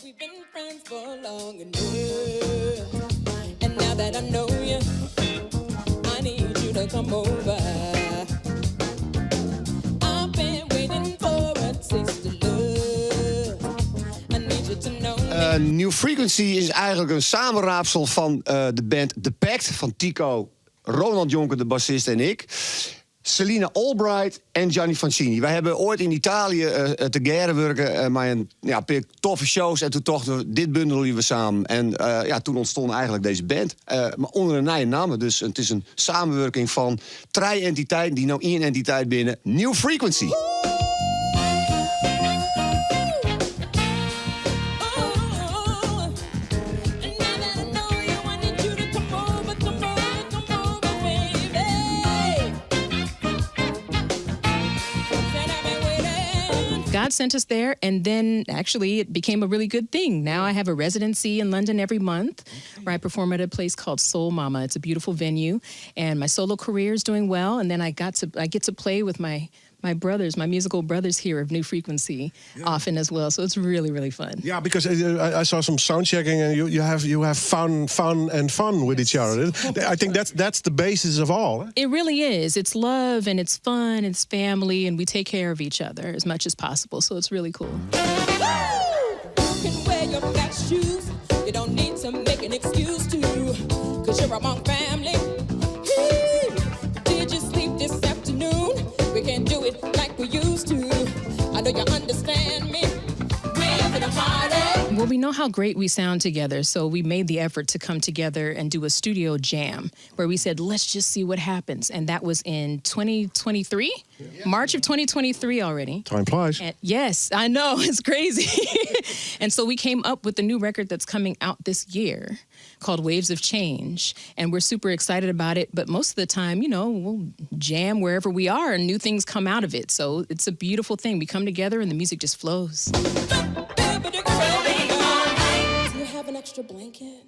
We've been friends for long enough. And now that I know you, I need you to come over. I've been waiting for a taste of love. I need you to know me. New Frequency is eigenlijk een samenraapsel van de band The Pact van Tico, Ronald, Jonker, de bassist en ik. Selina, Albright en Gianni Vancini. Wij hebben ooit in Italië te geren werken, maar toffe shows. En toen tochten we, dit bundelen we samen. En toen ontstond eigenlijk deze band. Maar onder een nieuwe naam. Dus het is een samenwerking van 3 entiteiten die nou 1 entiteit binnen. New Frequency. God sent us there, and then actually it became a really good thing. Now I have a residency in London every month where I perform at a place called Soul Mama. It's a beautiful venue, and my solo career is doing well. And then I get to play with my brothers, my musical brothers here of New Frequency often as well. So it's really, really fun. Yeah, because I saw some sound checking, and you have fun with each other. I think that's the basis of all. It really is. It's love and it's fun, it's family, and we take care of each other as much as possible. So it's really cool. You can wear your black shoes. You don't need to make an excuse to, 'cause you're among family. Did you sleep this afternoon? We can't do it like we used to. I know you understand me. We're having a party. Well, we know how great we sound together, so we made the effort to come together and do a studio jam where we said, let's just see what happens. And that was in 2023, March of 2023 already. Time flies. And yes, I know, it's crazy. And so we came up with a new record that's coming out this year called Waves of Change. And we're super excited about it. But most of the time, we'll jam wherever we are and new things come out of it. So it's a beautiful thing. We come together and the music just flows. Do you have an extra blanket?